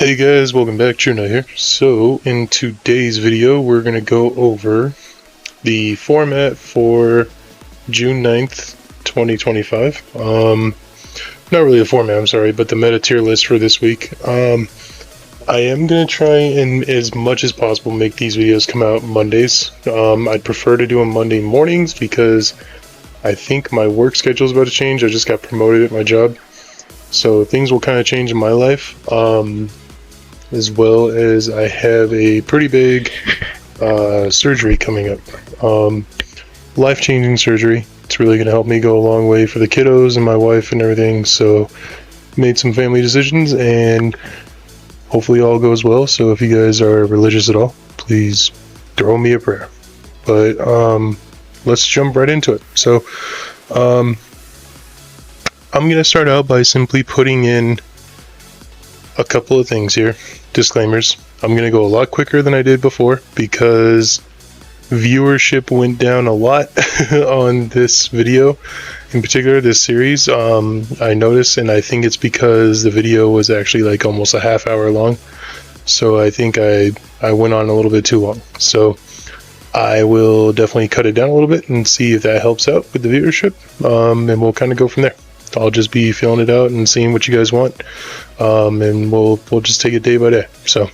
Hey guys, welcome back, TrueKnight here. So, in today's video, we're going to go over the format for June 9th, 2025. Not really a format, I'm sorry, but the meta tier list for this week. I am going to try and, as much as possible, make these videos come out Mondays. I'd prefer to do them Monday mornings because I think my work schedule is about to change. I just got promoted at my job. So things will kind of change in my life. As well as I have a pretty big surgery coming up. Life-changing surgery. It's really going to help me go a long way for the kiddos and my wife and everything. So made some family decisions and hopefully all goes well. So if you guys are religious at all, please throw me a prayer. But let's jump right into it. So I'm going to start out by simply putting in a couple of things here. Disclaimers. I'm going to go a lot quicker than I did before because viewership went down a lot on this video, in particular this series. I noticed, and I think it's because the video was actually like almost a half hour long, so I think I went on a little bit too long. So I will definitely cut it down a little bit and see if that helps out with the viewership, and we'll kind of go from there. I'll just be feeling it out and seeing what you guys want, and we'll just take it day by day. So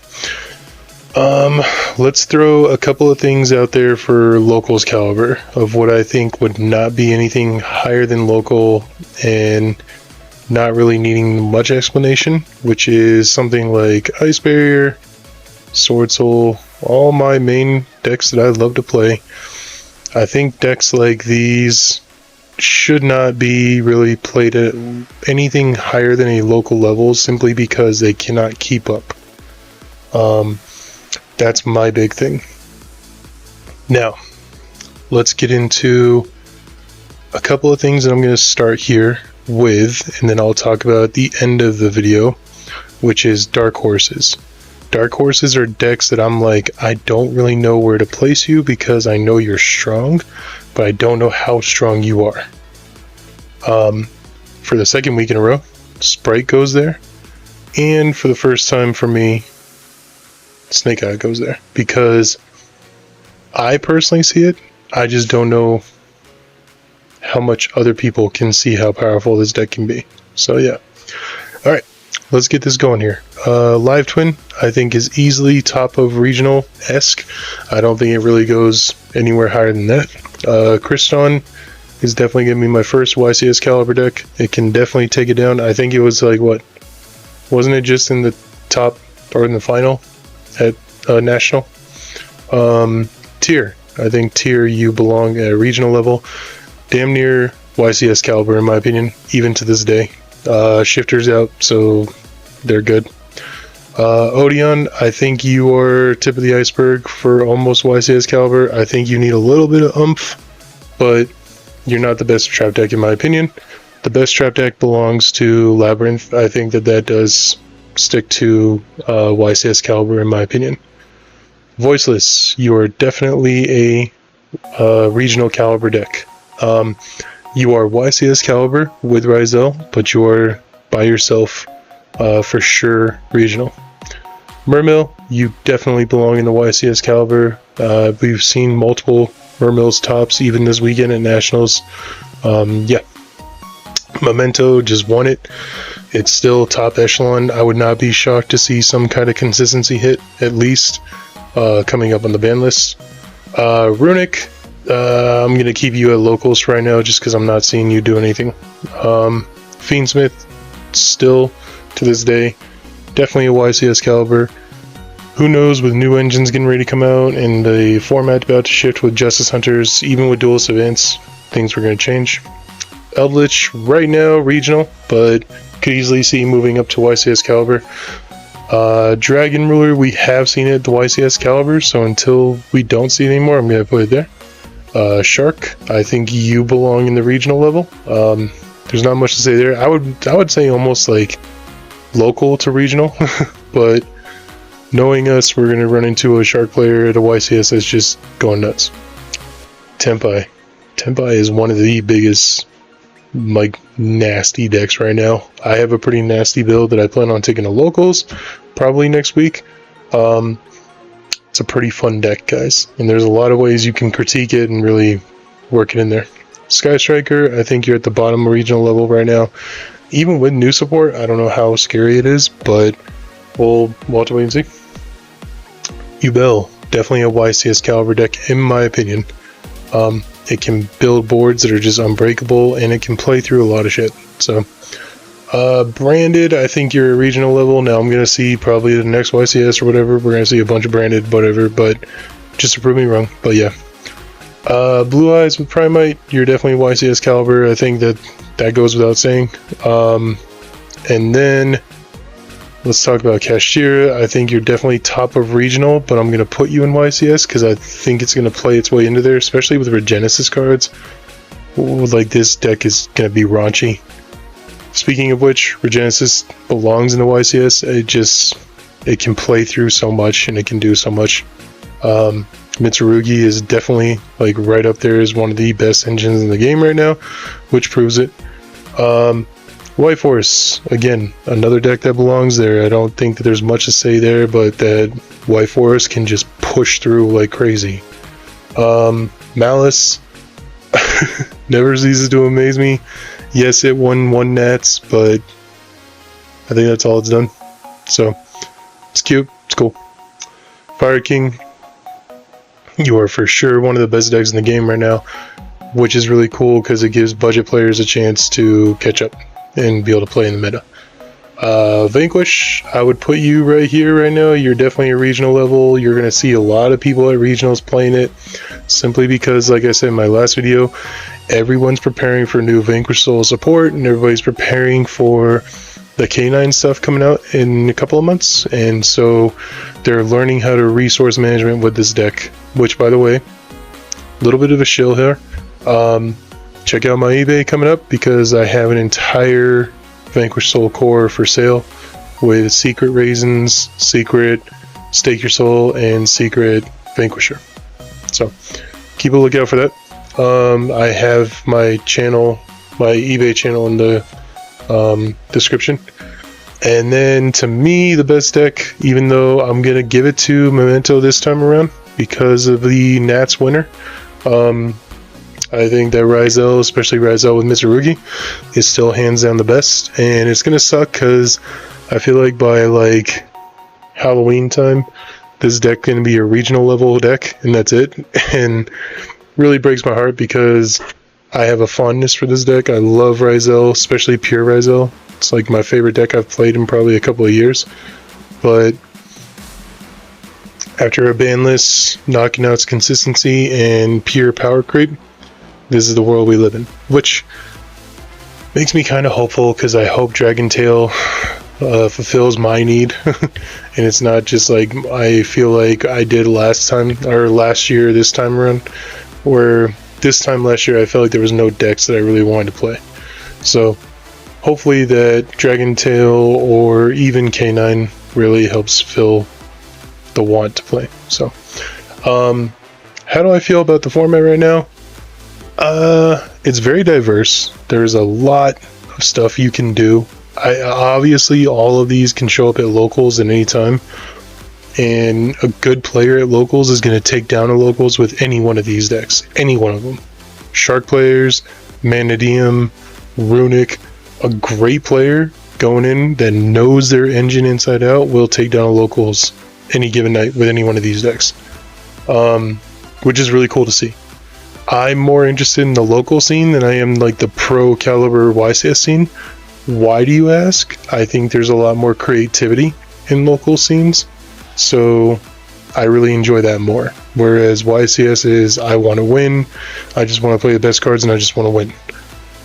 let's throw a couple of things out there for locals caliber of what I think would not be anything higher than local and not really needing much explanation, which is something like Ice Barrier, Sword Soul, all my main decks that I love to play. I think decks like these should not be really played at anything higher than a local level simply because they cannot keep up. That's my big thing. Now, let's get into a couple of things that I'm going to start here with, and then I'll talk about at the end of the video, which is Dark Horses. Dark Horses are decks that I'm like, I don't really know where to place you because I know you're strong, but I don't know how strong you are. For the second week in a row, Sprite goes there, and for the first time for me, Snake Eye goes there, because I personally see it, I just don't know how much other people can see how powerful this deck can be. So yeah. Alright, let's get this going here. Live Twin, I think, is easily top of regional-esque. I don't think it really goes anywhere higher than that. Kriston is definitely going to be my first YCS caliber deck. It can definitely take it down. I think it was like, what? Wasn't it just in the top, or in the final at National? Tier. I think Tier, you belong at a regional level. Damn near YCS caliber, in my opinion, even to this day. Shifter's out, so they're good. Odeon, I think you are tip of the iceberg for almost YCS caliber. I think you need a little bit of oomph, but you're not the best trap deck in my opinion. The best trap deck belongs to Labyrinth. I think that does stick to YCS caliber in my opinion. Voiceless, you are definitely a regional caliber deck. You are YCS caliber with Ryzel, but you are by yourself for sure regional. Mermill, you definitely belong in the YCS caliber. We've seen multiple Mermill's tops even this weekend at Nationals. Yeah. Memento just won it. It's still top echelon. I would not be shocked to see some kind of consistency hit, at least, coming up on the ban list. Runic, I'm going to keep you at locals right now just because I'm not seeing you do anything. Fiendsmith, still to this day, definitely a YCS caliber. Who knows, with new engines getting ready to come out and the format about to shift with Justice Hunters, even with Duelist Events, things were going to change. Eldritch, right now, regional, but could easily see moving up to YCS caliber. Dragon Ruler, we have seen it at the YCS caliber, so until we don't see it anymore, I'm going to put it there. Shark, I think you belong in the regional level. There's not much to say there. I would say almost like local to regional, but knowing us, we're going to run into a Shark player at a YCS that's just going nuts. Tempai. Tempai is one of the biggest like nasty decks right now. I have a pretty nasty build that I plan on taking to locals probably next week. It's a pretty fun deck, guys, and there's a lot of ways you can critique it and really work it in there. Sky Striker, I think you're at the bottom regional level right now. Even with new support, I don't know how scary it is, but we'll have to wait and see. Ubel, definitely a YCS caliber deck in my opinion. It can build boards that are just unbreakable, and it can play through a lot of shit. So, Branded, I think you're a regional level. Now I'm going to see probably the next YCS or whatever. We're going to see a bunch of Branded, whatever, but just to prove me wrong. But yeah. Blue Eyes with Primite, you're definitely YCS caliber. I think that goes without saying. And then let's talk about Kashtira. I think you're definitely top of regional, but I'm going to put you in YCS because I think it's going to play its way into there, especially with Regenesis cards. Like, this deck is going to be raunchy. Speaking of which, Regenesis belongs in the YCS. It can play through so much, and it can do so much. Mitsurugi is definitely like right up there as one of the best engines in the game right now, which proves it. White Force, again, another deck that belongs there. I don't think that there's much to say there, but that White Force can just push through like crazy. Malice never ceases to amaze me. Yes, it won 1 Nats, but I think that's all it's done. So, it's cute, it's cool. Fire King, you are for sure one of the best decks in the game right now, which is really cool because it gives budget players a chance to catch up and be able to play in the meta. Vanquish, I would put you right here right now. You're definitely a regional level. You're going to see a lot of people at regionals playing it, simply because, like I said in my last video, everyone's preparing for new Vanquish Soul support, and everybody's preparing for the K9 stuff coming out in a couple of months, and so they're learning how to resource management with this deck, which, by the way, a little bit of a shill here. Check out my eBay coming up because I have an entire Vanquish Soul core for sale with secret raisins, secret stake your soul, and secret Vanquisher. So keep a lookout for that. I have my channel, my eBay channel, in the description. And then, to me, the best deck, even though I'm gonna give it to Memento this time around because of the Nats winner, I think that Ryzel, especially Ryzel with Mitsurugi, is still hands down the best. And it's gonna suck because I feel like by like Halloween time, this deck gonna be a regional level deck, and that's it. And really breaks my heart because I have a fondness for this deck. I love Ryzel, especially pure Ryzel. It's like my favorite deck I've played in probably a couple of years. But after a banless, knocking out its consistency and pure power creep, this is the world we live in. Which makes me kind of hopeful because I hope Dragon Tail fulfills my need. And it's not just like I feel like I did last time, or last year, this time around, where this time last year I felt like there was no decks that I really wanted to play. So hopefully that Dragon Tail or even K9 really helps fill the want to play. So how do I feel about the format right now? It's very diverse. There's a lot of stuff you can do. Obviously all of these can show up at locals at any time, and a good player at locals is going to take down a locals with any one of these decks. Any one of them. Shark players, Manadeum, Runic, a great player going in that knows their engine inside out will take down a locals any given night with any one of these decks. Which is really cool to see. I'm more interested in the local scene than I am like the pro caliber YCS scene. Why do you ask? I think there's a lot more creativity in local scenes, so I really enjoy that more. Whereas YCS is, I want to win, I just want to play the best cards, and I just want to win.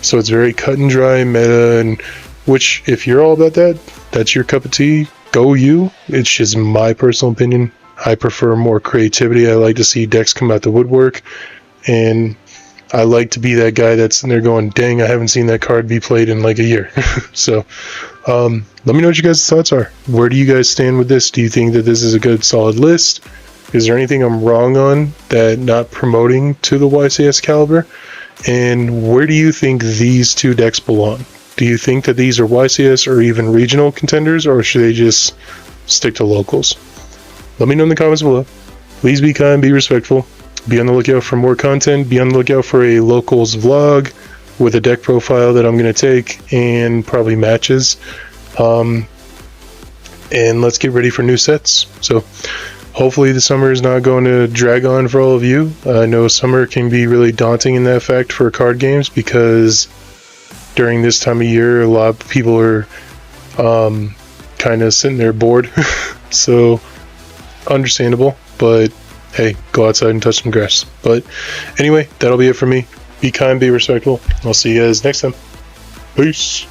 So it's very cut and dry meta, and which, if you're all about that, that's your cup of tea, go you. It's just my personal opinion. I prefer more creativity. I like to see decks come out the woodwork, and I like to be that guy that's in there going, dang, I haven't seen that card be played in like a year. So let me know what you guys' thoughts are. Where do you guys stand with this? Do you think that this is a good solid list? Is there anything I'm wrong on that not promoting to the YCS caliber? And where do you think these two decks belong? Do you think that these are YCS or even regional contenders, or should they just stick to locals? Let me know in the comments below. Please be kind, be respectful. Be on the lookout for more content. Be on the lookout for a locals vlog with a deck profile that I'm going to take and probably matches. And let's get ready for new sets. So hopefully the summer is not going to drag on for all of you. I know summer can be really daunting in that fact for card games, because during this time of year a lot of people are kind of sitting there bored. So understandable, but hey, go outside and touch some grass. But anyway, that'll be it for me. Be kind, be respectful. I'll see you guys next time. Peace.